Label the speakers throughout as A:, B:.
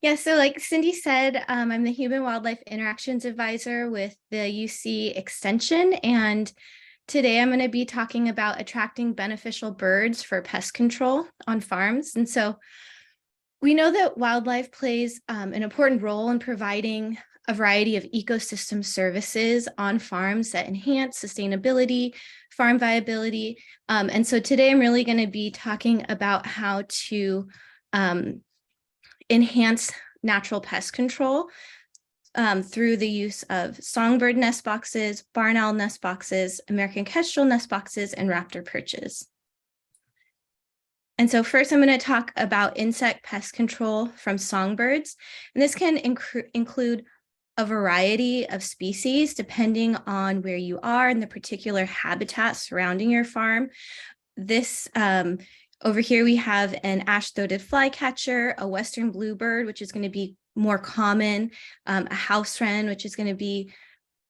A: Yeah, so like Cindy said, I'm the Human Wildlife Interactions Advisor with the UC Extension, and today I'm going to be talking about attracting beneficial birds for pest control on farms. And so we know that wildlife plays an important role in providing a variety of ecosystem services on farms that enhance sustainability, farm viability. And so today I'm really going to be talking about how to enhance natural pest control through the use of songbird nest boxes, barn owl nest boxes, American kestrel nest boxes, and raptor perches. And so first I'm going to talk about insect pest control from songbirds. And this can include a variety of species depending on where you are and the particular habitat surrounding your farm. This over here, we have an ash-throated flycatcher, a western bluebird, which is going to be more common, a house wren, which is going to be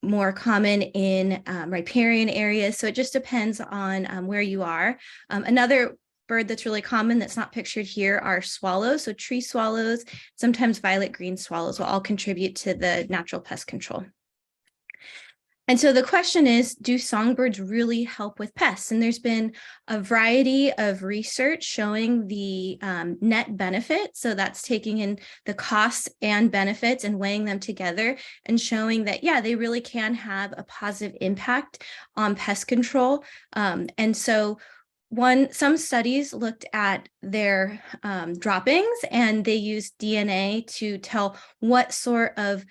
A: more common in riparian areas. So it just depends on where you are. Another bird that's really common that's not pictured here are swallows. So tree swallows, sometimes violet green swallows will all contribute to the natural pest control. And so the question is, do songbirds really help with pests? And there's been a variety of research showing the net benefit. So that's taking in the costs and benefits and weighing them together and showing that, yeah, they really can have a positive impact on pest control. And so some studies looked at their droppings, and they used DNA to tell what sort of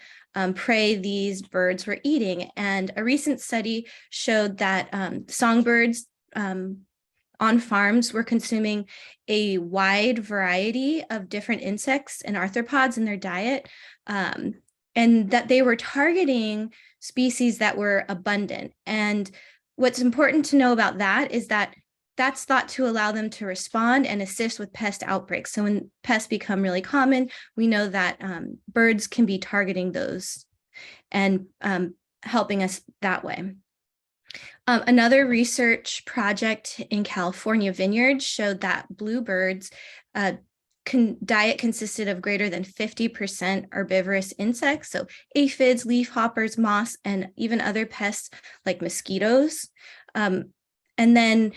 A: prey these birds were eating. And a recent study showed that songbirds on farms were consuming a wide variety of different insects and arthropods in their diet, and that they were targeting species that were abundant. And what's important to know about that is that that's thought to allow them to respond and assist with pest outbreaks. So when pests become really common, we know that birds can be targeting those and helping us that way. Another research project in California vineyards showed that bluebirds' diet consisted of greater than 50% herbivorous insects, so aphids, leafhoppers, moths, and even other pests like mosquitoes. And then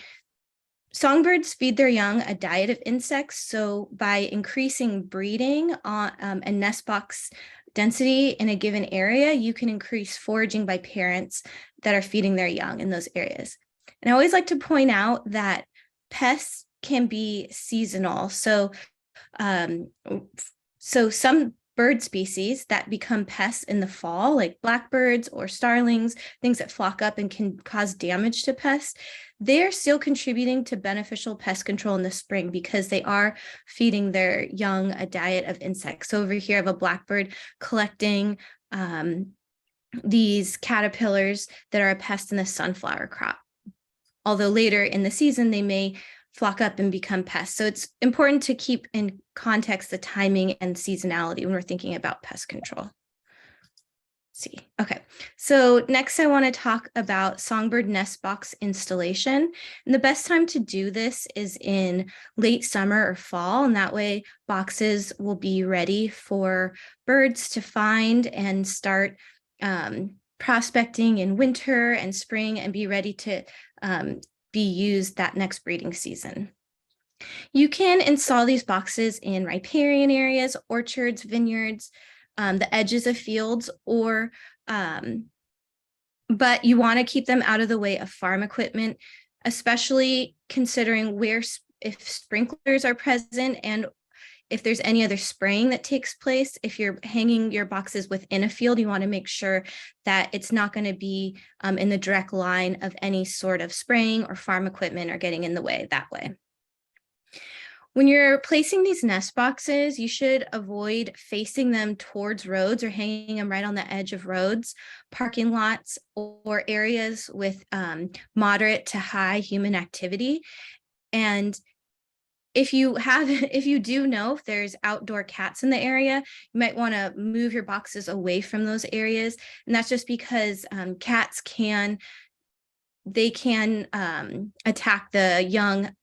A: songbirds feed their young a diet of insects. So by increasing breeding and nest box density in a given area, you can increase foraging by parents that are feeding their young in those areas. And I always like to point out that pests can be seasonal. So some bird species that become pests in the fall, like blackbirds or starlings, things that flock up and can cause damage to pests, they're still contributing to beneficial pest control in the spring because they are feeding their young a diet of insects. So over here I have a blackbird collecting these caterpillars that are a pest in the sunflower crop. Although later in the season, they may flock up and become pests. So it's important to keep in context the timing and seasonality when we're thinking about pest control. Let's see. Okay, so next I want to talk about songbird nest box installation. And the best time to do this is in late summer or fall, and that way boxes will be ready for birds to find and start prospecting in winter and spring and be ready to be used that next breeding season. You can install these boxes in riparian areas, orchards, vineyards, the edges of fields, but you want to keep them out of the way of farm equipment, especially considering if sprinklers are present and if there's any other spraying that takes place. If you're hanging your boxes within a field, you want to make sure that it's not going to be in the direct line of any sort of spraying or farm equipment or getting in the way that way. When you're placing these nest boxes, you should avoid facing them towards roads or hanging them right on the edge of roads, parking lots, or areas with moderate to high human activity. And if you do know if there's outdoor cats in the area, you might want to move your boxes away from those areas. And that's just because cats can attack the young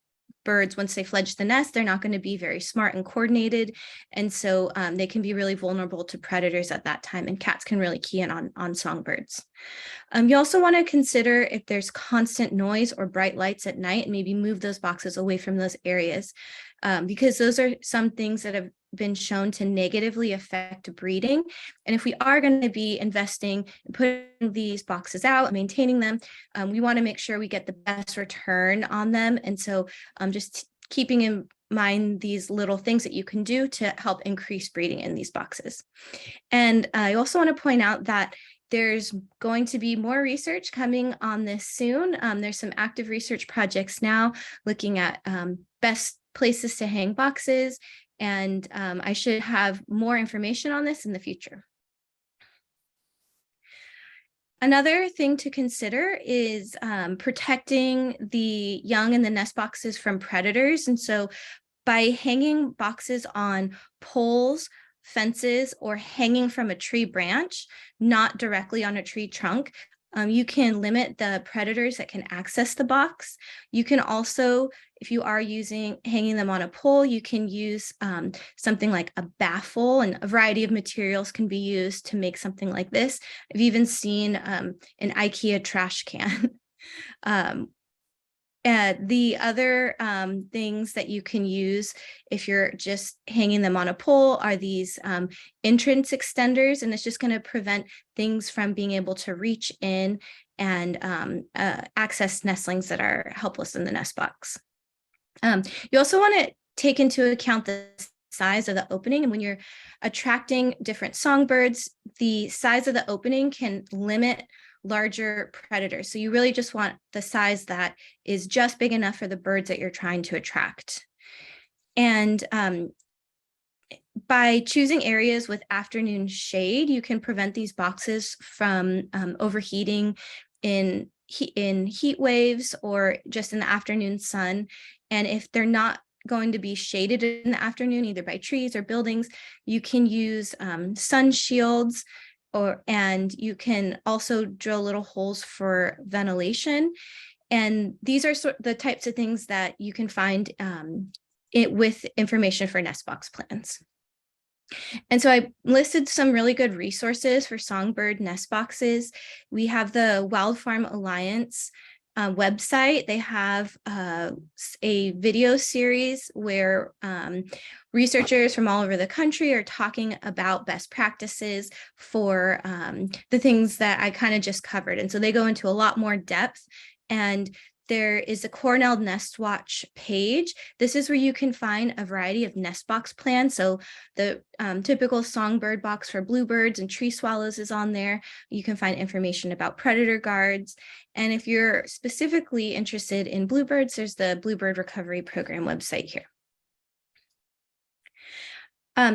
A: birds, once they fledge the nest, they're not going to be very smart and coordinated. And so they can be really vulnerable to predators at that time, and cats can really key in on songbirds. You also want to consider if there's constant noise or bright lights at night, and maybe move those boxes away from those areas, because those are some things that have been shown to negatively affect breeding. And if we are going to be investing in putting these boxes out, maintaining them, we want to make sure we get the best return on them. And so just keeping in mind these little things that you can do to help increase breeding in these boxes. And I also want to point out that there's going to be more research coming on this soon. There's some active research projects now looking at best places to hang boxes, and I should have more information on this in the future. Another thing to consider is protecting the young in the nest boxes from predators. And so by hanging boxes on poles, fences, or hanging from a tree branch, not directly on a tree trunk, you can limit the predators that can access the box. You can also, if you are hanging them on a pole, you can use something like a baffle, and a variety of materials can be used to make something like this. I've even seen an IKEA trash can. The other things that you can use if you're just hanging them on a pole are these entrance extenders, and it's just going to prevent things from being able to reach in and access nestlings that are helpless in the nest box. You also want to take into account the size of the opening, and when you're attracting different songbirds, the size of the opening can limit larger predators. So you really just want the size that is just big enough for the birds that you're trying to attract. And by choosing areas with afternoon shade, you can prevent these boxes from overheating in heat waves or just in the afternoon sun. And if they're not going to be shaded in the afternoon, either by trees or buildings, you can use sun shields, and you can also drill little holes for ventilation. And these are the types of things that you can find with information for nest box plans. And so I listed some really good resources for songbird nest boxes. We have the Wild Farm Alliance website. They have a video series where researchers from all over the country are talking about best practices for the things that I kind of just covered. And so they go into a lot more depth. And there is a Cornell Nest Watch page. This is where you can find a variety of nest box plans. So the typical songbird box for bluebirds and tree swallows is on there. You can find information about predator guards. And if you're specifically interested in bluebirds, there's the Bluebird Recovery Program website here.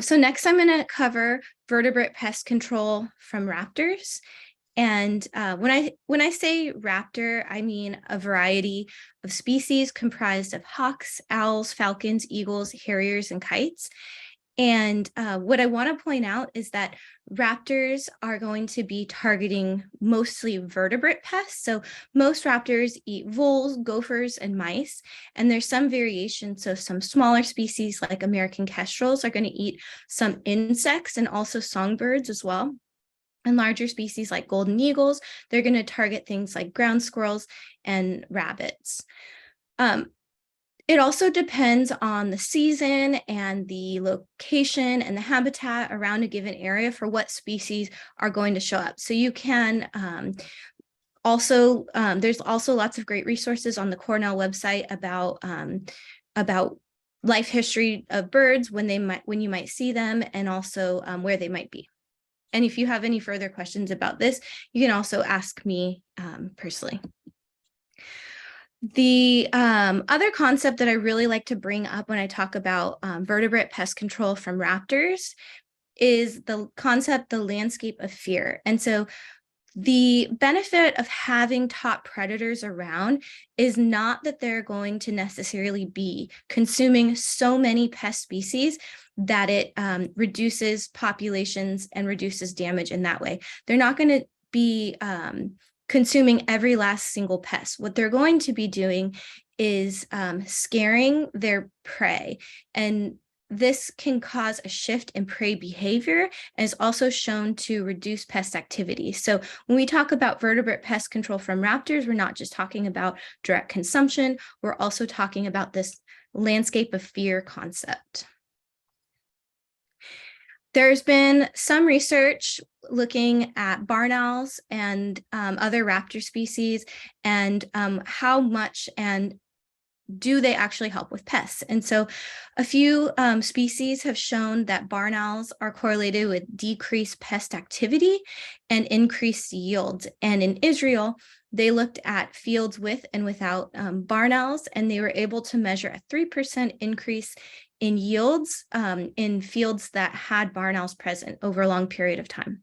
A: So next I'm going to cover vertebrate pest control from raptors. And when I say raptor, I mean a variety of species comprised of hawks, owls, falcons, eagles, harriers, and kites. And what I want to point out is that raptors are going to be targeting mostly vertebrate pests. So most raptors eat voles, gophers, and mice. And there's some variation. So some smaller species like American kestrels are going to eat some insects and also songbirds as well. And larger species like golden eagles, they're going to target things like ground squirrels and rabbits. It also depends on the season and the location and the habitat around a given area for what species are going to show up. So you can there's also lots of great resources on the Cornell website about life history of birds, when you might see them, and also where they might be. And if you have any further questions about this, you can also ask me personally. The other concept that I really like to bring up when I talk about vertebrate pest control from raptors is the concept, the landscape of fear. And so the benefit of having top predators around is not that they're going to necessarily be consuming so many pest species that it reduces populations and reduces damage in that way. They're not going to be consuming every last single pest. What they're going to be doing is scaring their prey. And this can cause a shift in prey behavior and is also shown to reduce pest activity. So when we talk about vertebrate pest control from raptors, we're not just talking about direct consumption, we're also talking about this landscape of fear concept. There's been some research looking at barn owls and other raptor species and how much and do they actually help with pests? And so a few species have shown that barn owls are correlated with decreased pest activity and increased yields. And in Israel, they looked at fields with and without barn owls, and they were able to measure a 3% increase in yields in fields that had barn owls present over a long period of time.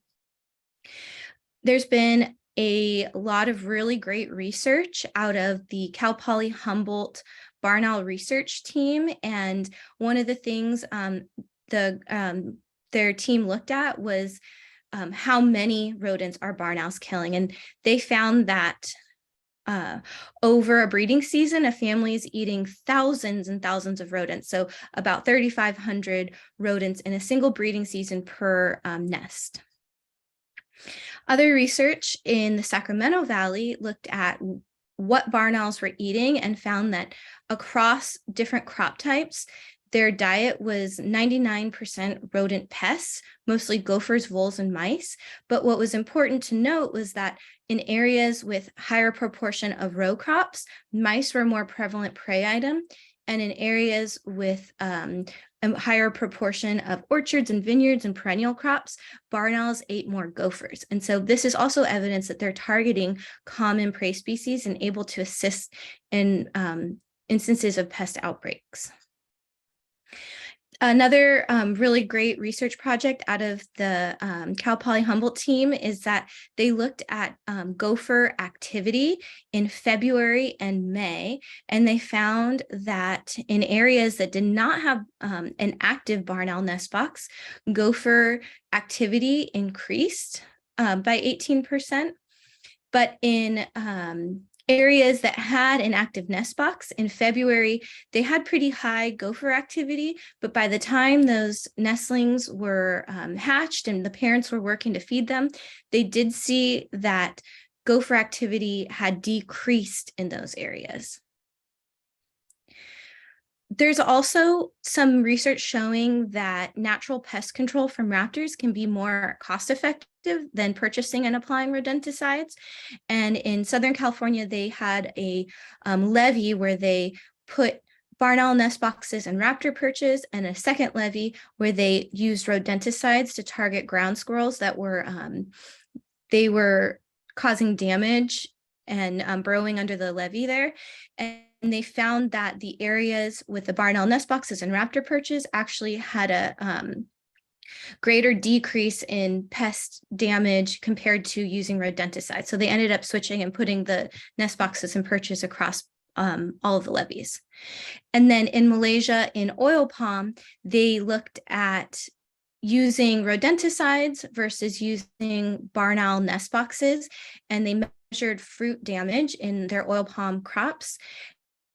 A: There's been a lot of really great research out of the Cal Poly Humboldt barn owl research team. And one of the things their team looked at was how many rodents are barn owls killing. And they found that over a breeding season, a family is eating thousands and thousands of rodents. So about 3,500 rodents in a single breeding season per nest. Other research in the Sacramento Valley looked at what barn owls were eating and found that across different crop types, their diet was 99% rodent pests, mostly gophers, voles, and mice. But what was important to note was that in areas with higher proportion of row crops, mice were a more prevalent prey item. And in areas with a higher proportion of orchards and vineyards and perennial crops, barn owls ate more gophers. And so this is also evidence that they're targeting common prey species and able to assist in instances of pest outbreaks. Another really great research project out of the Cal Poly Humboldt team is that they looked at gopher activity in February and May, and they found that in areas that did not have an active barn owl nest box, gopher activity increased by 18%. But in areas that had an active nest box in February, they had pretty high gopher activity, but by the time those nestlings were hatched and the parents were working to feed them, they did see that gopher activity had decreased in those areas. There's also some research showing that natural pest control from raptors can be more cost-effective than purchasing and applying rodenticides. And in Southern California, they had a levee where they put barn owl nest boxes and raptor perches, and a second levee where they used rodenticides to target ground squirrels that were they were causing damage and burrowing under the levee there. And they found that the areas with the barn owl nest boxes and raptor perches actually had a greater decrease in pest damage compared to using rodenticides. So they ended up switching and putting the nest boxes and perches across all of the levees. And then in Malaysia, in oil palm, they looked at using rodenticides versus using barn owl nest boxes, and they measured fruit damage in their oil palm crops.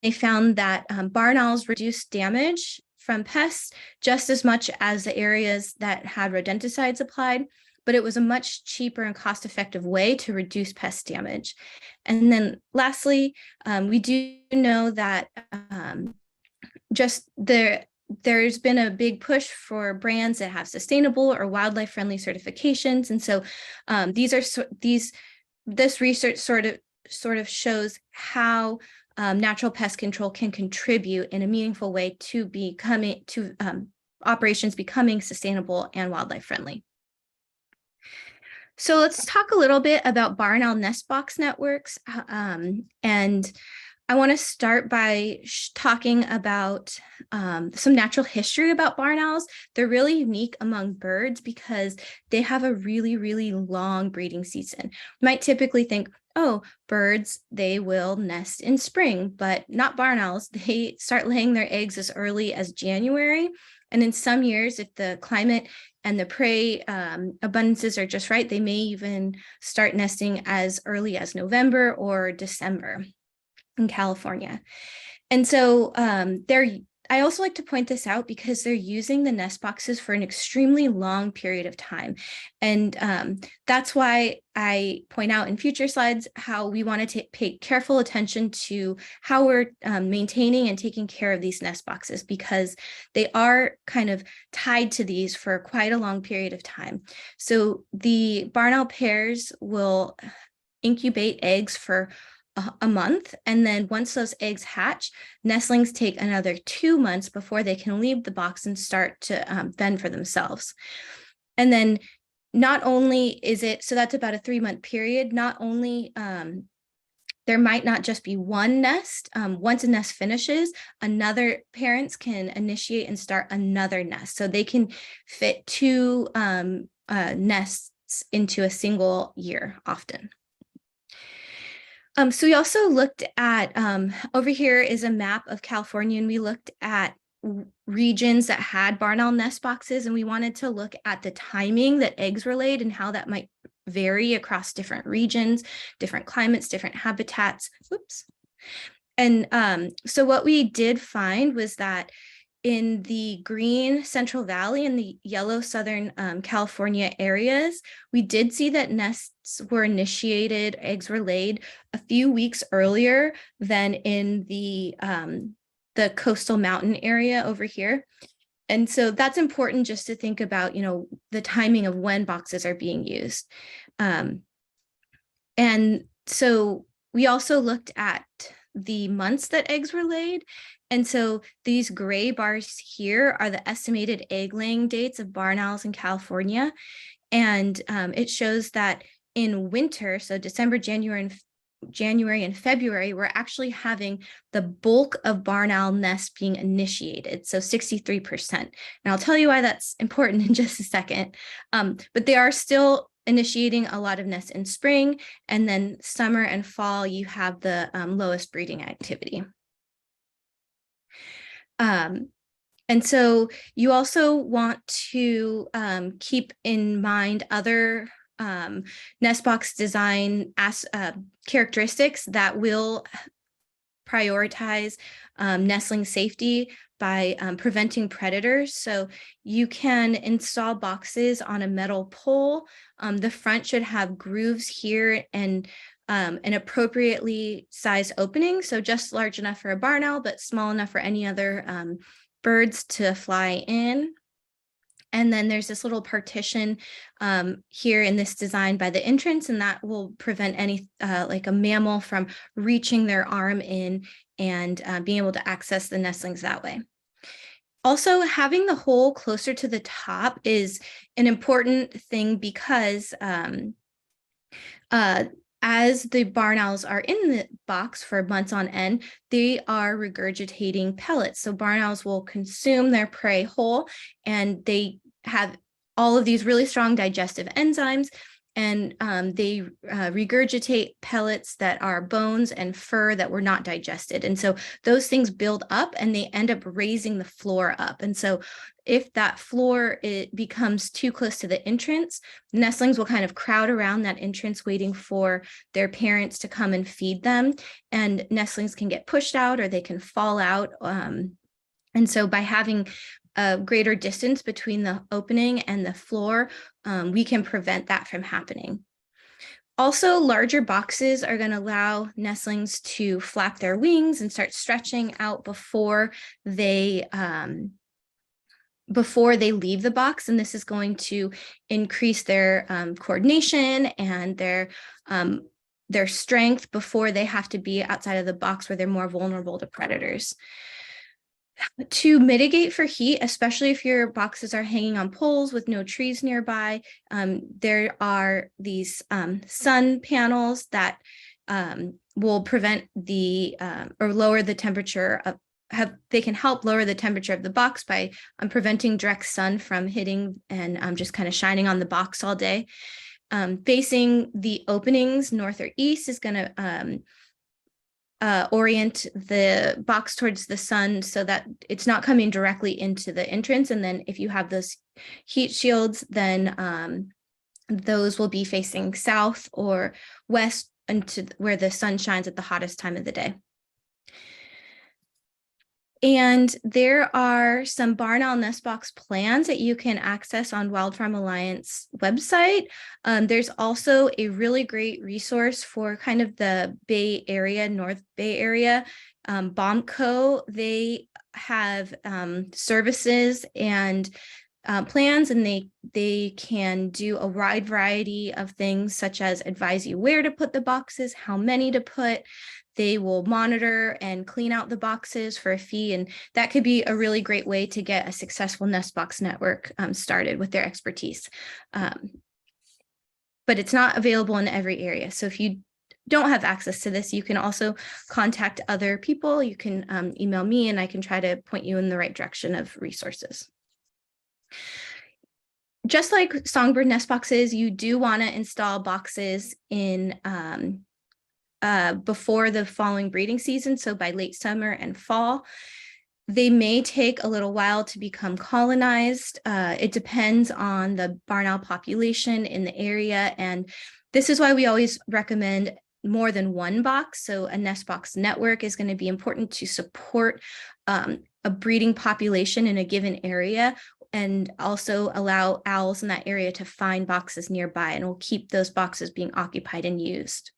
A: They found that barn owls reduced damage from pests just as much as the areas that had rodenticides applied, but it was a much cheaper and cost-effective way to reduce pest damage. And then lastly, we do know that there's been a big push for brands that have sustainable or wildlife-friendly certifications. And so this research sort of shows how natural pest control can contribute in a meaningful way to operations becoming sustainable and wildlife friendly. So let's talk a little bit about barn owl nest box networks. And I want to start by talking about some natural history about barn owls. They're really unique among birds because they have a really, really long breeding season. You might typically think, oh, birds, they will nest in spring, but not barn owls. They start laying their eggs as early as January. And in some years, if the climate and the prey abundances are just right, they may even start nesting as early as November or December. in California. And so I also like to point this out because they're using the nest boxes for an extremely long period of time. And that's why I point out in future slides how we want to pay careful attention to how we're maintaining and taking care of these nest boxes, because they are kind of tied to these for quite a long period of time. So the barn owl pairs will incubate eggs for a month. And then once those eggs hatch, nestlings take another 2 months before they can leave the box and start to fend for themselves. And then not only is it, so that's about a 3-month period, not only there might not just be one nest. Once a nest finishes, another parents can initiate and start another nest. So they can fit 2 nests into a single year often. So we also looked at, over here is a map of California, and we looked at regions that had barn owl nest boxes, and we wanted to look at the timing that eggs were laid and how that might vary across different regions, different climates, different habitats. Oops. And so what we did find was that in the green Central Valley and the yellow Southern California areas, we did see that nests were initiated, eggs were laid a few weeks earlier than in the coastal mountain area over here. And so that's important just to think about, the timing of when boxes are being used. And so we also looked at the months that eggs were laid. And so these gray bars here are the estimated egg laying dates of barn owls in California. And it shows that in winter, so December, January, and February, we're actually having the bulk of barn owl nests being initiated, so 63%. And I'll tell you why that's important in just a second. But they are still initiating a lot of nests in spring, and then summer and fall, you have the lowest breeding activity. And so you also want to keep in mind other nest box design characteristics that will prioritize nestling safety by preventing predators. So you can install boxes on a metal pole. The front should have grooves here and an appropriately sized opening. So just large enough for a barn owl, but small enough for any other birds to fly in. And then there's this little partition here in this design by the entrance, and that will prevent any like a mammal from reaching their arm in and being able to access the nestlings that way. Also, having the hole closer to the top is an important thing because as the barn owls are in the box for months on end, they are regurgitating pellets. So barn owls will consume their prey whole, and they have all of these really strong digestive enzymes, and they regurgitate pellets that are bones and fur that were not digested. And so those things build up and they end up raising the floor up. And so if that floor becomes too close to the entrance, nestlings will kind of crowd around that entrance waiting for their parents to come and feed them. And nestlings can get pushed out or they can fall out. And so by having a greater distance between the opening and the floor, we can prevent that from happening. Also, larger boxes are going to allow nestlings to flap their wings and start stretching out before they leave the box. And this is going to increase their coordination and their strength before they have to be outside of the box where they're more vulnerable to predators. To mitigate for heat, especially if your boxes are hanging on poles with no trees nearby, there are these sun panels that will prevent or lower the temperature of they can help lower the temperature of the box by preventing direct sun from hitting and just kind of shining on the box all day. Facing the openings north or east is going to orient the box towards the sun so that it's not coming directly into the entrance. And then if you have those heat shields, then those will be facing south or west into where the sun shines at the hottest time of the day. And there are some barn owl nest box plans that you can access on Wild Farm Alliance website. There's also a really great resource for kind of the Bay Area, North Bay Area, BOMCO. They have services and plans, and they can do a wide variety of things, such as advise you where to put the boxes, how many to put. They will monitor and clean out the boxes for a fee, and that could be a really great way to get a successful nest box network started with their expertise. But it's not available in every area. So if you don't have access to this, you can also contact other people. You can email me, and I can try to point you in the right direction of resources. Just like songbird nest boxes, you do want to install boxes in before the following breeding season, so by late summer and fall. They may take a little while to become colonized. It depends on the barn owl population in the area, and this is why we always recommend more than one box. So a nest box network is going to be important to support a breeding population in a given area, and also allow owls in that area to find boxes nearby, and will keep those boxes being occupied and used.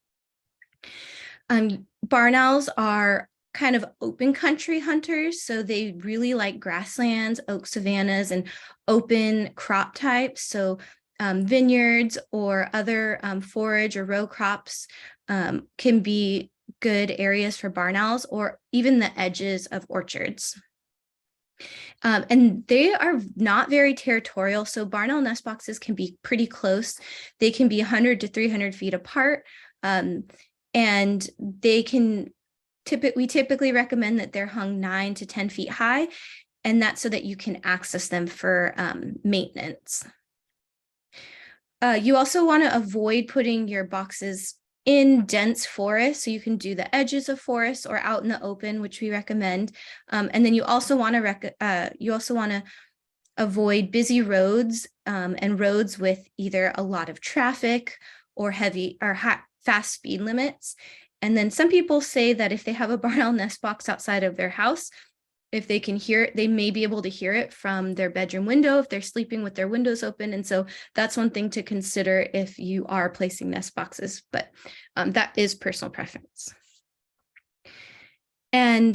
A: Barn owls are kind of open country hunters, so they really like grasslands, oak savannas, and open crop types. So vineyards or other forage or row crops can be good areas for barn owls, or even the edges of orchards. And they are not very territorial, so barn owl nest boxes can be pretty close. They can be 100 to 300 feet apart. And they can we typically recommend that they're hung 9 to 10 feet high, and that's so that you can access them for maintenance. You also want to avoid putting your boxes in dense forest, so you can do the edges of forest or out in the open, which we recommend. And then you also want to avoid busy roads and roads with either a lot of traffic or heavy or fast speed limits. And then some people say that if they have a barn owl nest box outside of their house, if they can hear it, they may be able to hear it from their bedroom window if they're sleeping with their windows open. And so that's one thing to consider if you are placing nest boxes, but that is personal preference. And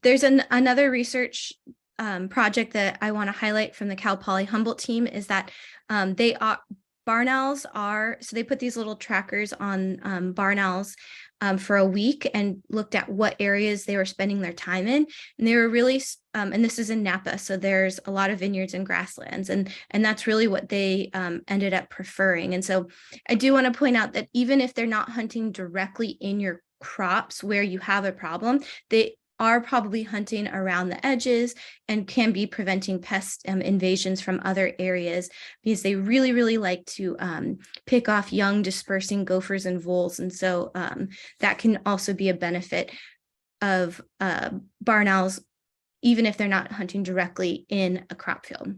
A: there's another research project that I want to highlight from the Cal Poly Humboldt team, is that barn owls so they put these little trackers on barn owls for a week and looked at what areas they were spending their time in. And they were really, and this is in Napa, so there's a lot of vineyards and grasslands, and that's really what they ended up preferring. And so I do want to point out that even if they're not hunting directly in your crops where you have a problem, they are probably hunting around the edges and can be preventing pest invasions from other areas, because they really, really like to pick off young dispersing gophers and voles. And so that can also be a benefit of barn owls, even if they're not hunting directly in a crop field.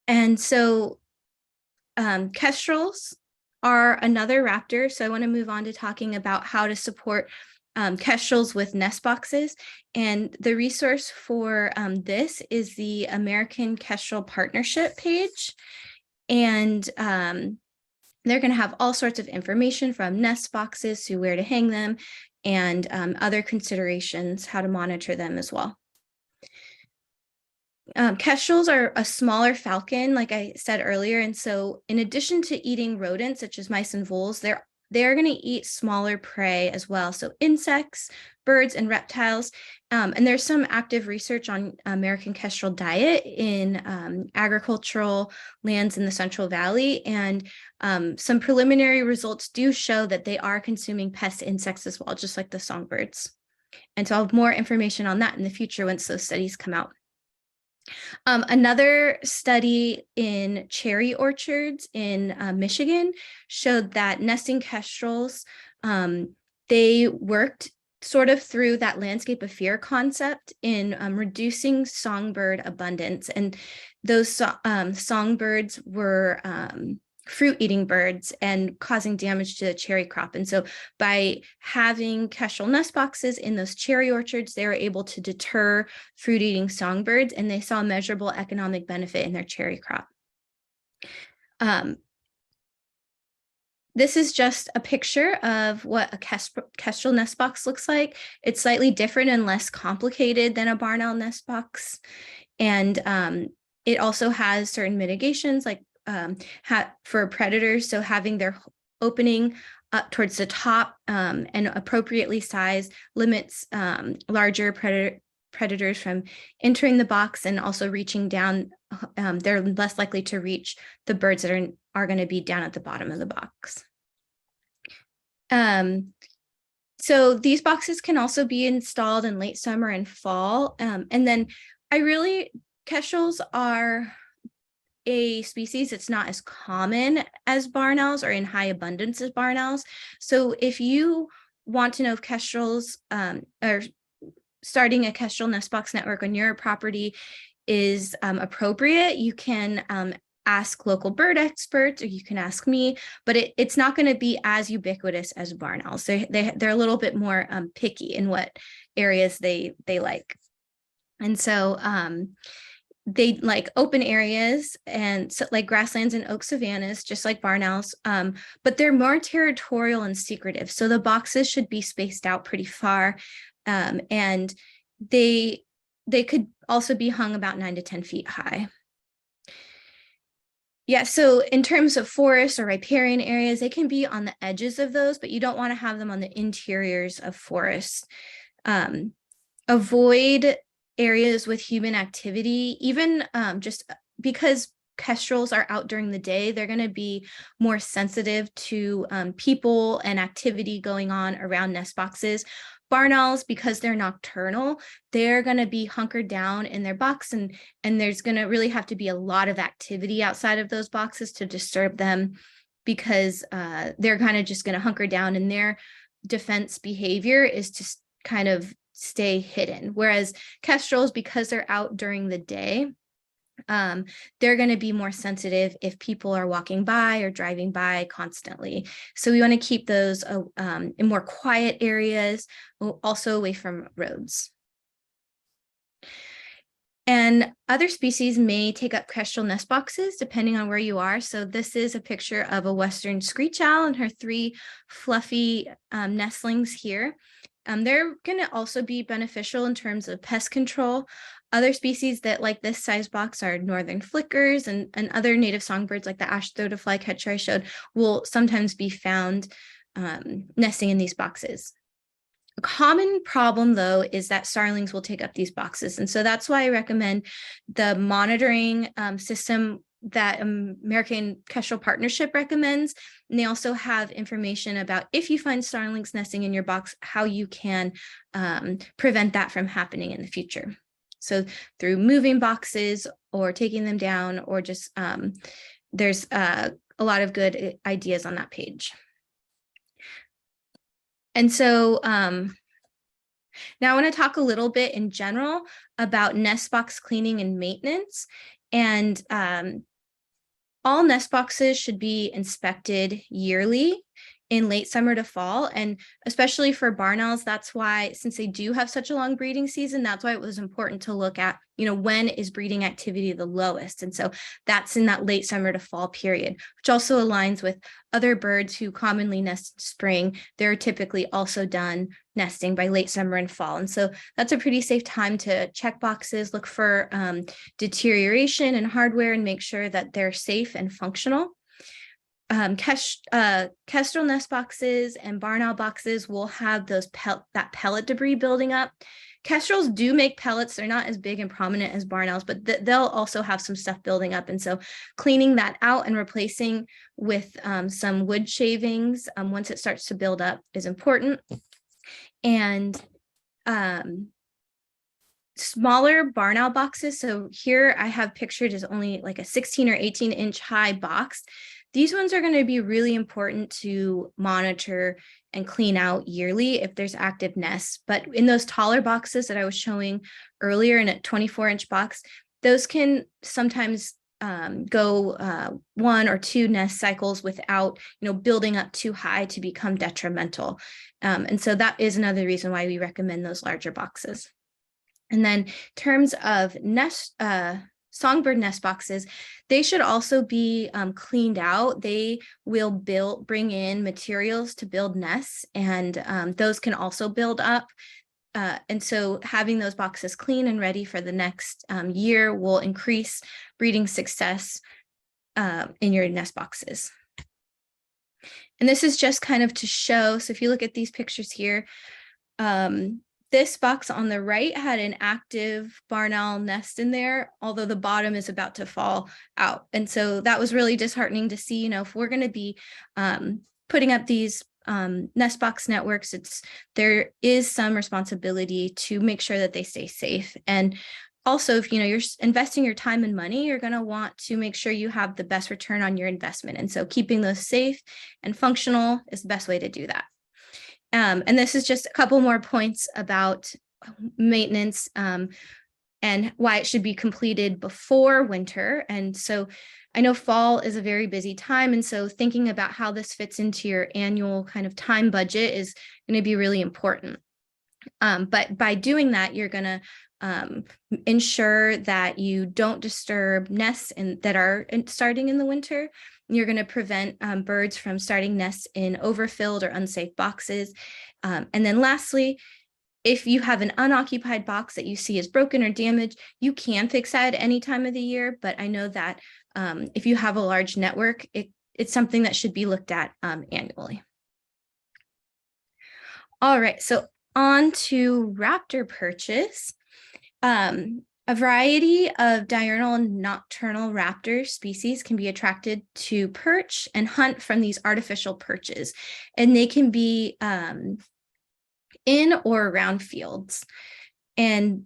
A: And so kestrels are another raptor. So I want to move on to talking about how to support kestrels with nest boxes. And the resource for this is the American Kestrel Partnership page. And they're going to have all sorts of information from nest boxes to where to hang them, and other considerations, how to monitor them as well. Kestrels are a smaller falcon, like I said earlier. And so in addition to eating rodents such as mice and voles, they're going to eat smaller prey as well. So insects, birds, and reptiles. And there's some active research on American kestrel diet in agricultural lands in the Central Valley. And some preliminary results do show that they are consuming pest insects as well, just like the songbirds. And so I'll have more information on that in the future once those studies come out. Another study in cherry orchards in Michigan showed that nesting kestrels, they worked sort of through that landscape of fear concept in reducing songbird abundance. And those songbirds were fruit-eating birds and causing damage to the cherry crop. And so by having kestrel nest boxes in those cherry orchards, they were able to deter fruit-eating songbirds, and they saw measurable economic benefit in their cherry crop. This is just a picture of what a kestrel nest box looks like. It's slightly different and less complicated than a barn owl nest box. And it also has certain mitigations, like for predators. So having their opening up towards the top and appropriately sized limits larger predators from entering the box, and also reaching down. They're less likely to reach the birds that are going to be down at the bottom of the box. So these boxes can also be installed in late summer and fall. And then kestrels are a species that's not as common as barn owls or in high abundance as barn owls. So if you want to know if kestrels or starting a kestrel nest box network on your property is appropriate, you can ask local bird experts, or you can ask me, but it's not going to be as ubiquitous as barn owls. They're a little bit more picky in what areas they like. And so they like open areas, and so like grasslands and oak savannas, just like barn owls, but they're more territorial and secretive. So the boxes should be spaced out pretty far, and they could also be hung about 9 to 10 feet high. Yeah, so in terms of forests or riparian areas, they can be on the edges of those, but you don't want to have them on the interiors of forests. Avoid areas with human activity, even just because kestrels are out during the day, they're going to be more sensitive to people and activity going on around nest boxes. Barn owls, because they're nocturnal, they're going to be hunkered down in their box, and there's going to really have to be a lot of activity outside of those boxes to disturb them, because they're kind of just going to hunker down, and their defense behavior is to kind of stay hidden. Whereas kestrels, because they're out during the day, they're going to be more sensitive if people are walking by or driving by constantly. So we want to keep those in more quiet areas, also away from roads. And other species may take up kestrel nest boxes depending on where you are. So this is a picture of a western screech owl and her 3 fluffy nestlings here. They're going to also be beneficial in terms of pest control. Other species that like this size box are northern flickers, and other native songbirds like the ash-throated flycatcher I showed will sometimes be found nesting in these boxes. A common problem, though, is that starlings will take up these boxes. And so that's why I recommend the monitoring system that American Kestrel Partnership recommends. And they also have information about if you find starlings nesting in your box, how you can prevent that from happening in the future. So through moving boxes or taking them down, or just there's a lot of good ideas on that page. And so now I want to talk a little bit in general about nest box cleaning and maintenance. And all nest boxes should be inspected yearly in late summer to fall. And especially for barn owls, that's why, since they do have such a long breeding season, that's why it was important to look at, when is breeding activity the lowest? And so that's in that late summer to fall period, which also aligns with other birds who commonly nest in spring. They're typically also done nesting by late summer and fall. And so that's a pretty safe time to check boxes, look for deterioration in hardware, and make sure that they're safe and functional. Kestrel nest boxes and barn owl boxes will have that pellet debris building up. Kestrels do make pellets. They're not as big and prominent as barn owls, but they'll also have some stuff building up. And so cleaning that out and replacing with some wood shavings once it starts to build up is important. And smaller barn owl boxes. So here I have pictured as only like a 16 or 18 inch high box. These ones are going to be really important to monitor and clean out yearly if there's active nests. But in those taller boxes that I was showing earlier in a 24 inch box, those can sometimes go 1 or 2 nest cycles without, building up too high to become detrimental. And so that is another reason why we recommend those larger boxes. And then in terms of songbird nest boxes, they should also be cleaned out. They will bring in materials to build nests, and those can also build up. And so having those boxes clean and ready for the next year will increase breeding success in your nest boxes. And this is just kind of to show, so if you look at these pictures here, this box on the right had an active barn owl nest in there, although the bottom is about to fall out. And so that was really disheartening to see, if we're going to be putting up these nest box networks, there is some responsibility to make sure that they stay safe. And also, if you're investing your time and money, you're going to want to make sure you have the best return on your investment. And so keeping those safe and functional is the best way to do that. And this is just a couple more points about maintenance and why it should be completed before winter. And so I know fall is a very busy time. And so thinking about how this fits into your annual kind of time budget is going to be really important. But by doing that, you're going to ensure that you don't disturb nests that are starting in the winter. You're going to prevent birds from starting nests in overfilled or unsafe boxes. And then lastly, if you have an unoccupied box that you see is broken or damaged, you can fix that at any time of the year. But I know that if you have a large network, it's something that should be looked at annually. All right, so on to raptor perches. A variety of diurnal and nocturnal raptor species can be attracted to perch and hunt from these artificial perches, and they can be in or around fields. And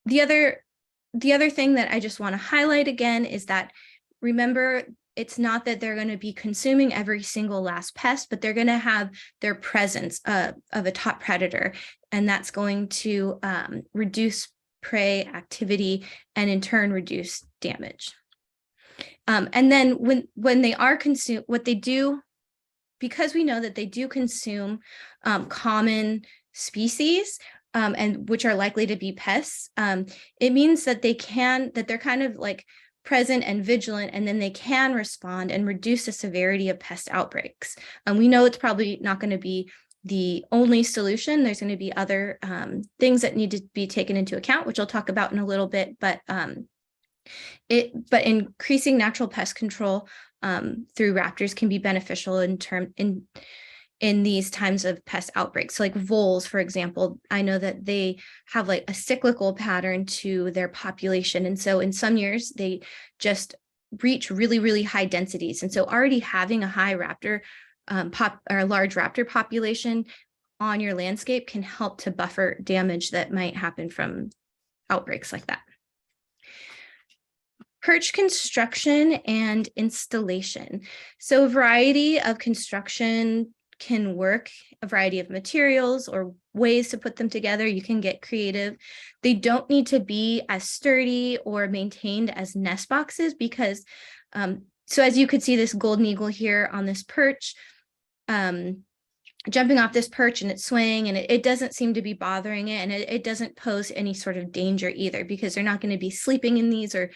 A: the other thing that I just want to highlight again is that, remember, it's not that they're going to be consuming every single last pest, but they're going to have their presence of a top predator, and that's going to reduce prey activity and in turn reduce damage. And then when they are consumed, what they do, because we know that they do consume common species and which are likely to be pests, it means that they're kind of like present and vigilant, and then they can respond and reduce the severity of pest outbreaks. We know it's probably not going to be the only solution. There's going to be other things that need to be taken into account, which I'll talk about in a little bit, but increasing natural pest control through raptors can be beneficial in these times of pest outbreaks. So like voles, for example, I know that they have like a cyclical pattern to their population. And so in some years, they just reach really, really high densities. And so already having a high raptor or large raptor population on your landscape can help to buffer damage that might happen from outbreaks like that. Perch construction and installation. So a variety of construction can work, a variety of materials or ways to put them together. You can get creative. They don't need to be as sturdy or maintained as nest boxes because, so as you could see this golden eagle here on this perch, jumping off this perch and it's swaying, and it doesn't seem to be bothering it, and it doesn't pose any sort of danger either, because they're not going to be sleeping in these or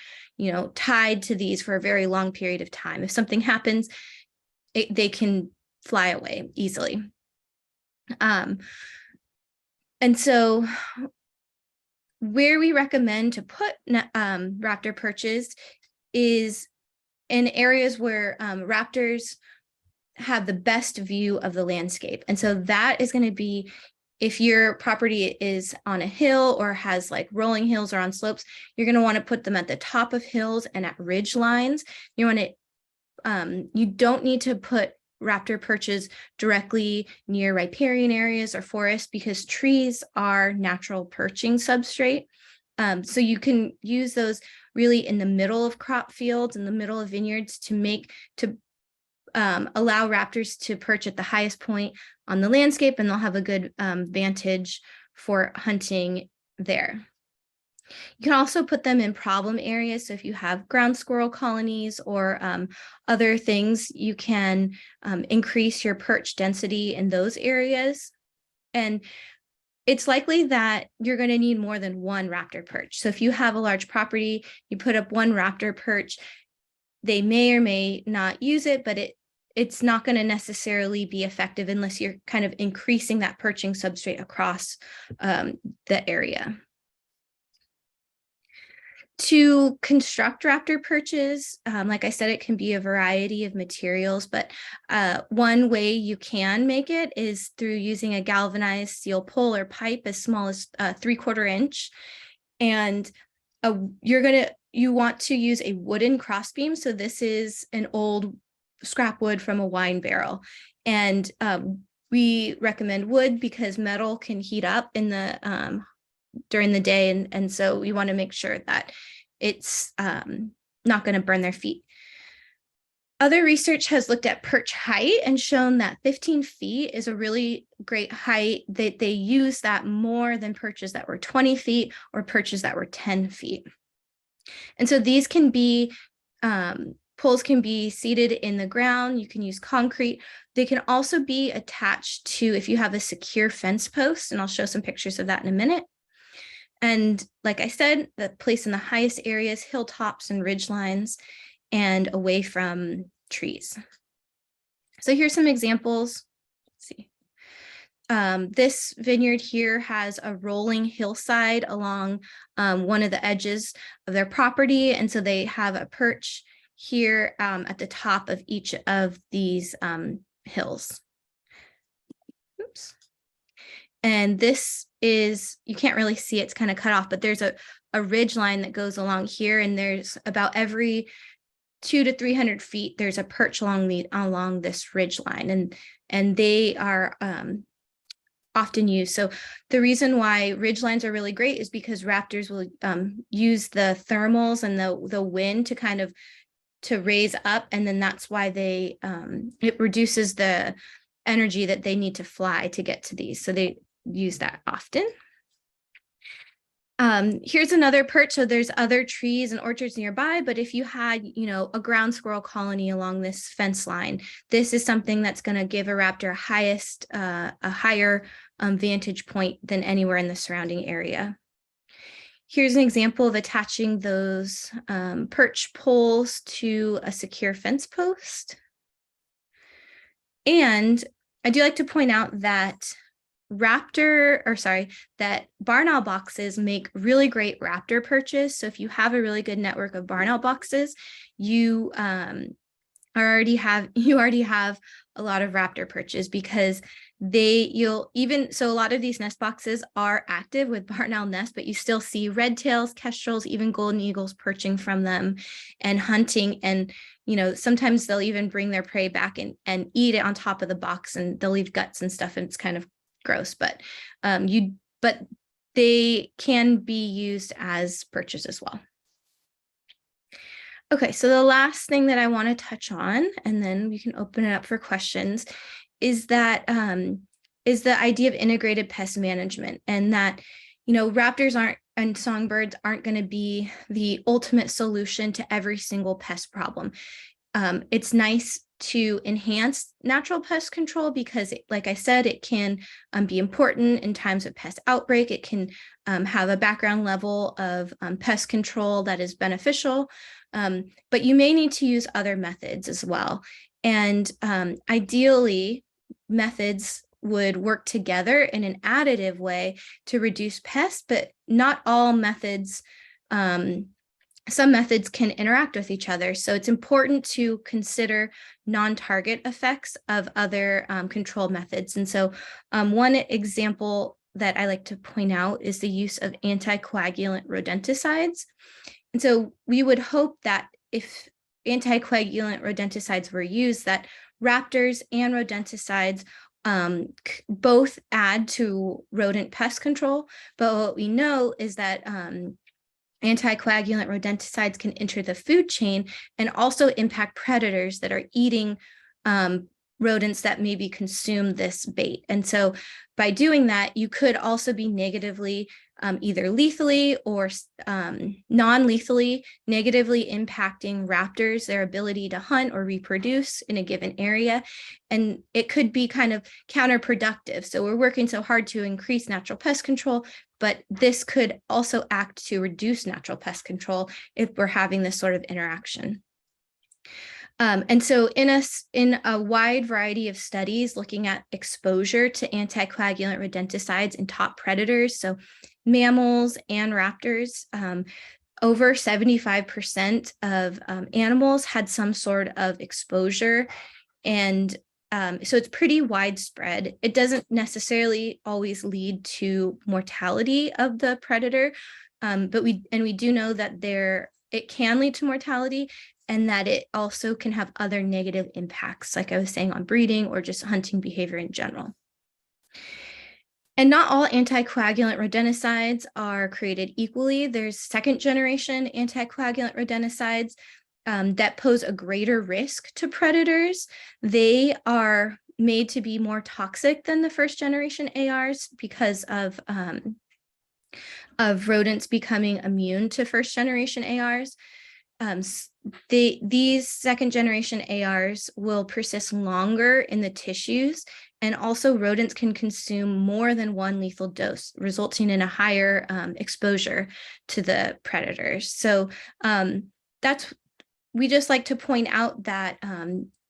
A: tied to these for a very long period of time. If something happens, they can fly away easily. And so where we recommend to put raptor perches is in areas where raptors have the best view of the landscape. And so that is going to be if your property is on a hill or has like rolling hills or on slopes, you're going to want to put them at the top of hills and at ridge lines. You want to, you don't need to put raptor perches directly near riparian areas or forests, because trees are natural perching substrate. So you can use those really in the middle of crop fields, in the middle of vineyards, to allow raptors to perch at the highest point on the landscape, and they'll have a good vantage for hunting there. You can also put them in problem areas. So if you have ground squirrel colonies or other things, you can increase your perch density in those areas. And it's likely that you're going to need more than one raptor perch. So if you have a large property, you put up one raptor perch, they may or may not use it, but it's not going to necessarily be effective unless you're kind of increasing that perching substrate across the area. To construct raptor perches, like I said, it can be a variety of materials, but one way you can make it is through using a galvanized steel pole or pipe as small as 3/4 inch. And you want to use a wooden crossbeam. So this is an old scrap wood from a wine barrel. And we recommend wood because metal can heat up in the during the day. And so we want to make sure that it's not going to burn their feet. Other research has looked at perch height and shown that 15 feet is a really great height, that they use that more than perches that were 20 feet or perches that were 10 feet. And so these can be, poles can be seated in the ground. You can use concrete. They can also be attached to, if you have a secure fence post, and I'll show some pictures of that in a minute. And like I said, the place in the highest areas, hilltops and ridge lines, and away from trees. So here's some examples. Let's see. This vineyard here has a rolling hillside along one of the edges of their property. And so they have a perch here at the top of each of these hills. Oops. And this is, you can't really see, it's kind of cut off, but there's a ridge line that goes along here, and there's about every 200 to 300 feet, there's a perch along this ridge line, and they are often used. So the reason why ridge lines are really great is because raptors will use the thermals and the wind to kind of to raise up, and then that's why they it reduces the energy that they need to fly to get to these. So they use that often. Here's another perch. So there's other trees and orchards nearby, but if you had, a ground squirrel colony along this fence line, this is something that's going to give a raptor a higher vantage point than anywhere in the surrounding area. Here's an example of attaching those perch poles to a secure fence post. And I do like to point out that that barn owl boxes make really great raptor perches. So if you have a really good network of barn owl boxes, you already have a lot of raptor perches, because so a lot of these nest boxes are active with barn owl nests, but you still see red tails, kestrels, even golden eagles perching from them and hunting. And sometimes they'll even bring their prey back and eat it on top of the box, and they'll leave guts and stuff, and it's kind of gross, but they can be used as perches as well. Okay, so the last thing that I want to touch on, and then we can open it up for questions, is the idea of integrated pest management, and that raptors and songbirds aren't going to be the ultimate solution to every single pest problem. It's nice to enhance natural pest control because, like I said, it can be important in times of pest outbreak. It can have a background level of pest control that is beneficial, but you may need to use other methods as well. And ideally, methods would work together in an additive way to reduce pests, but not all methods. Some methods can interact with each other. So it's important to consider non-target effects of other control methods. And so one example that I like to point out is the use of anticoagulant rodenticides. And so we would hope that if anticoagulant rodenticides were used, that raptors and rodenticides both add to rodent pest control. But what we know is that anticoagulant rodenticides can enter the food chain and also impact predators that are eating rodents that maybe consume this bait. And so by doing that, you could also be negatively either lethally or non-lethally, negatively impacting raptors, their ability to hunt or reproduce in a given area. And it could be kind of counterproductive. So we're working so hard to increase natural pest control, but this could also act to reduce natural pest control if we're having this sort of interaction. And so in a wide variety of studies looking at exposure to anticoagulant rodenticides in top predators, so mammals and raptors, over 75% of animals had some sort of exposure. And so it's pretty widespread. It doesn't necessarily always lead to mortality of the predator, but we do know that it can lead to mortality, and that it also can have other negative impacts, like I was saying, on breeding or just hunting behavior in general. And not all anticoagulant rodenticides are created equally. There's second generation anticoagulant rodenticides that pose a greater risk to predators. They are made to be more toxic than the first generation ARs because of rodents becoming immune to first generation ARs. These second generation ARs will persist longer in the tissues, and also rodents can consume more than one lethal dose, resulting in a higher exposure to the predators. So we just like to point out that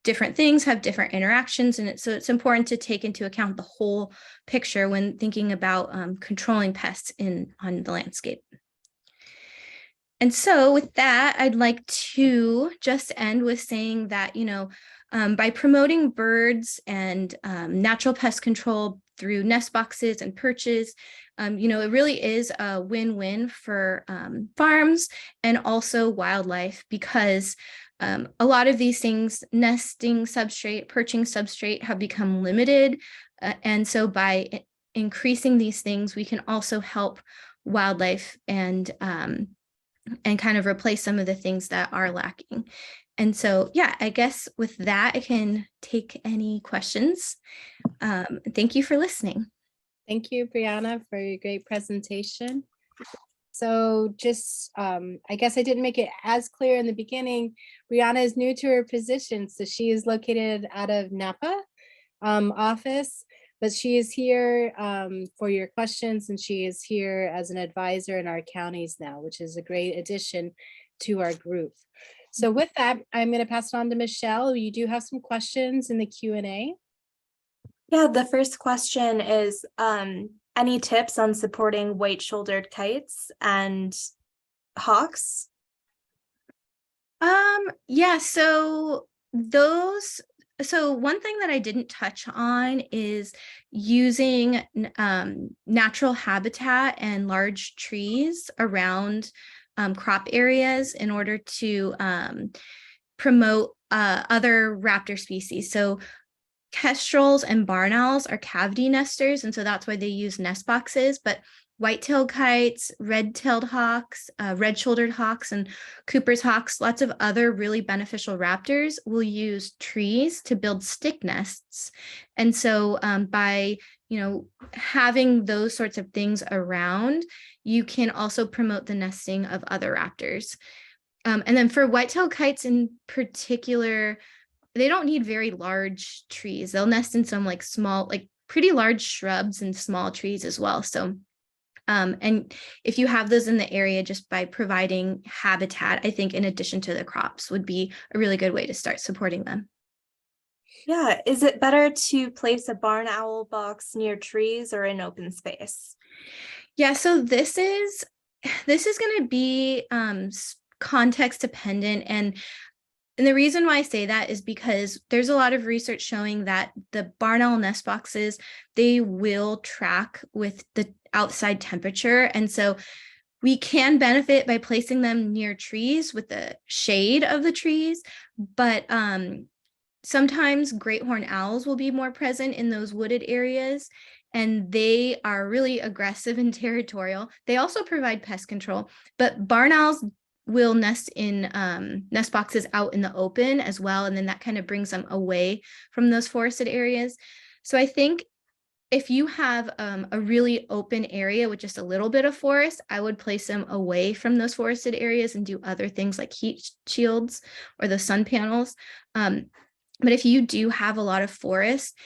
A: different things have different interactions, and so it's important to take into account the whole picture when thinking about controlling pests on the landscape. And so with that, I'd like to just end with saying that, by promoting birds and natural pest control through nest boxes and perches, it really is a win-win for farms and also wildlife, because a lot of these things, nesting substrate, perching substrate, have become limited. And so by increasing these things, we can also help wildlife and kind of replace some of the things that are lacking. And so, yeah, I guess with that, I can take any questions. Thank you for listening.
B: Thank you, Breanna, for your great presentation. So just, I guess I didn't make it as clear in the beginning. Breanna is new to her position, so she is located out of Napa office, but she is here for your questions, and she is here as an advisor in our counties now, which is a great addition to our group. So with that, I'm going to pass it on to Michelle. You do have some questions in the Q&A.
C: Yeah, the first question is, any tips on supporting white-shouldered kites and hawks?
A: Yeah, so one thing that I didn't touch on is using natural habitat and large trees around crop areas in order to promote other raptor species. So kestrels and barn owls are cavity nesters, and so that's why they use nest boxes. But white-tailed kites, red-tailed hawks, red-shouldered hawks, and Cooper's hawks, lots of other really beneficial raptors will use trees to build stick nests. And so by having those sorts of things around, you can also promote the nesting of other raptors. And then for white-tailed kites in particular, they don't need very large trees. They'll nest in some small, pretty large shrubs and small trees as well. So, and if you have those in the area, just by providing habitat, I think in addition to the crops would be a really good way to start supporting them.
C: Yeah, is it better to place a barn owl box near trees or in open space?
A: Yeah, so this is going to be context dependent, and the reason why I say that is because there's a lot of research showing that the barn owl nest boxes, they will track with the outside temperature. And so we can benefit by placing them near trees with the shade of the trees, but sometimes great horned owls will be more present in those wooded areas, and they are really aggressive and territorial. They also provide pest control, but barn owls will nest in nest boxes out in the open as well, and then that kind of brings them away from those forested areas. So I think if you have a really open area with just a little bit of forest, I would place them away from those forested areas and do other things like heat shields or the sun panels. But if you do have a lot of forest,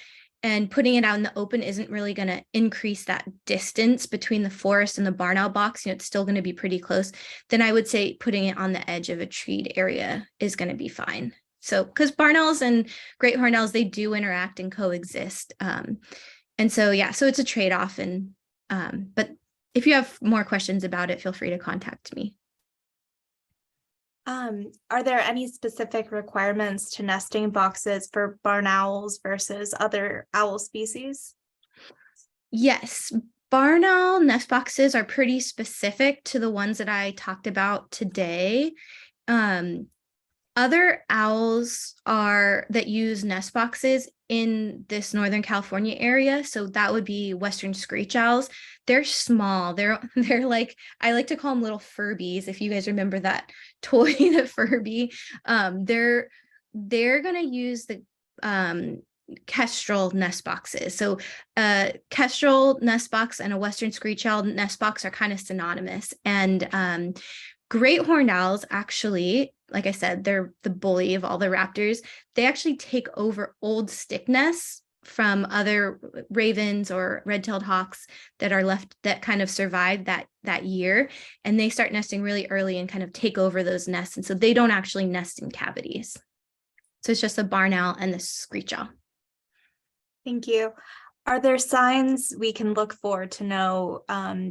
A: and putting it out in the open isn't really going to increase that distance between the forest and the barn owl box, it's still going to be pretty close, then I would say putting it on the edge of a treed area is going to be fine. So, because barn owls and great horned owls, they do interact and coexist. And so, yeah, so it's a trade-off. And, but if you have more questions about it, feel free to contact me.
C: Are there any specific requirements to nesting boxes for barn owls versus other owl species?
A: Yes, barn owl nest boxes are pretty specific to the ones that I talked about today. Other owls that use nest boxes in this Northern California area, so that would be Western screech owls. They're small. They're like, I like to call them little Furbies. If you guys remember that toy, the Furby, they're gonna use the kestrel nest boxes. So kestrel nest box and a Western screech owl nest box are kind of synonymous. And great horned owls, actually, like I said, they're the bully of all the raptors. They actually take over old stick nests from other ravens or red-tailed hawks that are left, that kind of survived that year. And they start nesting really early and kind of take over those nests. And so they don't actually nest in cavities. So it's just the barn owl and the screech owl.
C: Thank you. Are there signs we can look for to know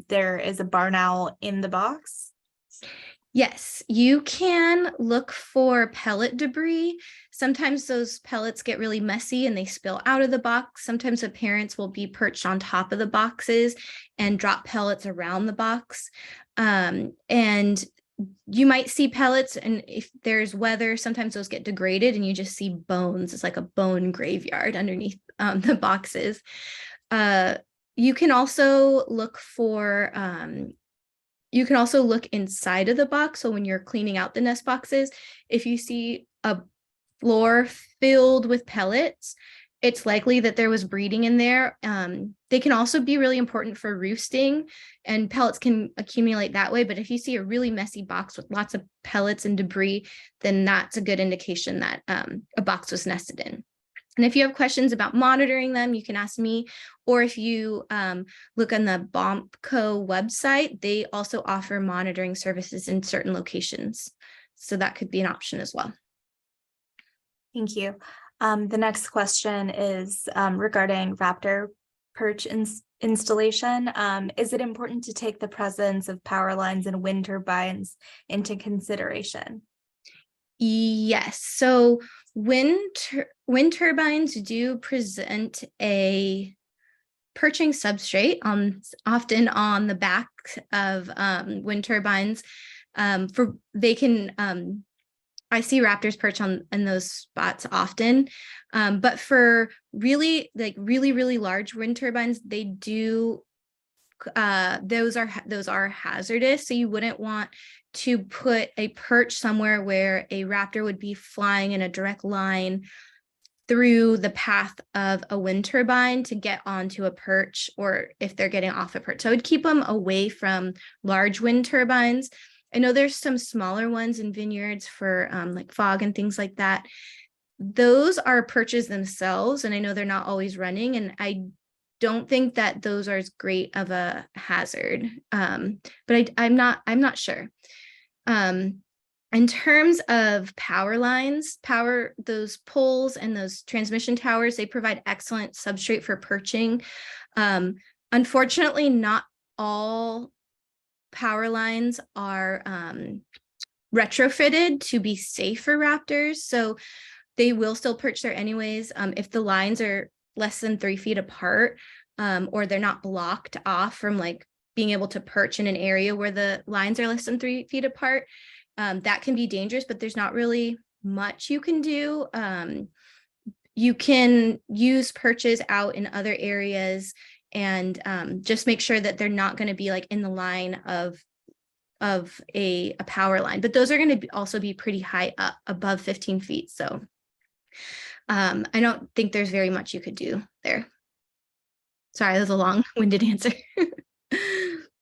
C: there is a barn owl in the box?
A: Yes, you can look for pellet debris. Sometimes those pellets get really messy and they spill out of the box. Sometimes the parents will be perched on top of the boxes and drop pellets around the box. And you might see pellets, and if there's weather, sometimes those get degraded and you just see bones. It's like a bone graveyard underneath the boxes. You can also look for you can also look inside of the box. So when you're cleaning out the nest boxes, if you see a floor filled with pellets, it's likely that there was breeding in there. They can also be really important for roosting, and pellets can accumulate that way. But if you see a really messy box with lots of pellets and debris, then that's a good indication that a box was nested in. And if you have questions about monitoring them, you can ask me, or if you look on the BOMPCO website, they also offer monitoring services in certain locations. So that could be an option as well.
C: Thank you. The next question is regarding raptor perch installation. Is it important to take the presence of power lines and wind turbines into consideration?
A: Yes. So wind turbines do present a perching substrate often on the back of wind turbines. They can I see raptors perch in those spots often, but for really large wind turbines, they do those are hazardous. So you wouldn't want to put a perch somewhere where a raptor would be flying in a direct line through the path of a wind turbine to get onto a perch, or if they're getting off a perch. So I would keep them away from large wind turbines. I know there's some smaller ones in vineyards for like fog and things like that. Those are perches themselves, and I know they're not always running, and I don't think that those are as great of a hazard, but I'm not sure. In terms of power lines, those poles and those transmission towers, they provide excellent substrate for perching. Unfortunately, not all power lines are retrofitted to be safe for raptors, so they will still perch there anyways. If the lines are less than 3 feet apart, or they're not blocked off from like being able to perch in an area where the lines are less than 3 feet apart, that can be dangerous, but there's not really much you can do. You can use perches out in other areas and just make sure that they're not going to be like in the line of a power line, but those are going to also be pretty high up, above 15 feet. So I don't think there's very much you could do there. Sorry, that was a long-winded answer.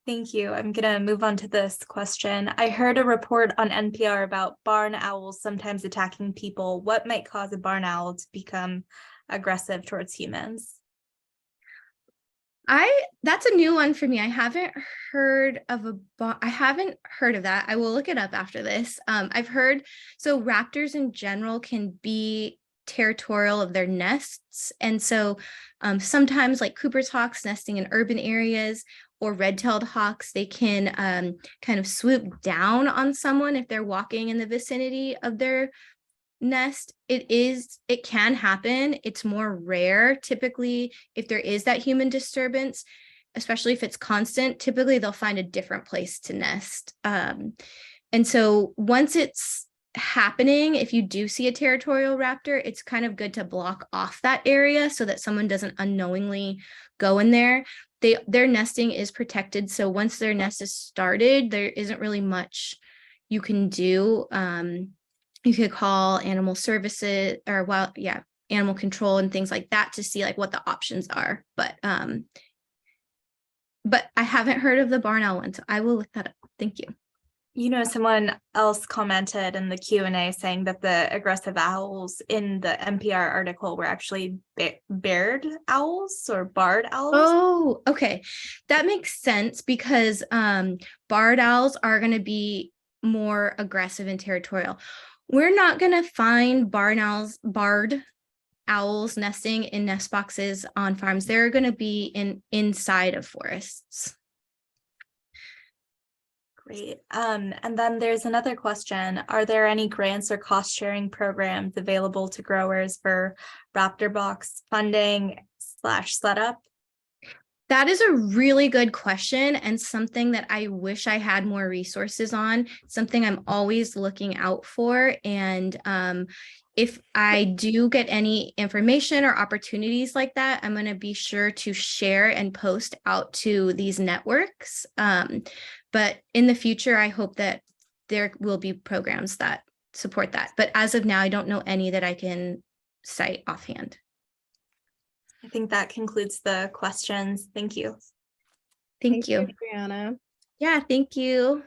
C: Thank you. I'm gonna move on to this question. I heard a report on NPR about barn owls sometimes attacking people. What might cause a barn owl to become aggressive towards humans?
A: That's a new one for me. I haven't heard of I haven't heard of that. I will look it up after this. I've heard, so raptors in general can be territorial of their nests. And so sometimes like Cooper's hawks nesting in urban areas or red-tailed hawks, they can kind of swoop down on someone if they're walking in the vicinity of their nest. It can happen. It's more rare. Typically, if there is that human disturbance, especially if it's constant, typically they'll find a different place to nest. And so once it's happening, if you do see a territorial raptor, it's kind of good to block off that area so that someone doesn't unknowingly go in there. Their nesting is protected. So once their nest is started, there isn't really much you can do. You could call animal services or animal control and things like that to see like what the options are. But I haven't heard of the barn owl one, so I will look that up. Thank you.
C: You know, someone else commented in the Q&A saying that the aggressive owls in the NPR article were actually barred owls or barred owls.
A: Oh, okay. That makes sense because barred owls are going to be more aggressive and territorial. We're not going to find barred owls nesting in nest boxes on farms. They're going to be inside of forests.
C: Great. And then there's another question. Are there any grants or cost sharing programs available to growers for Raptor Box funding / setup?
A: That is a really good question and something that I wish I had more resources on, something I'm always looking out for. And if I do get any information or opportunities like that, I'm going to be sure to share and post out to these networks. But in the future, I hope that there will be programs that support that. But as of now, I don't know any that I can cite offhand.
C: I think that concludes the questions. Thank you.
A: Thank you.
B: Brianna.
A: Yeah, thank you.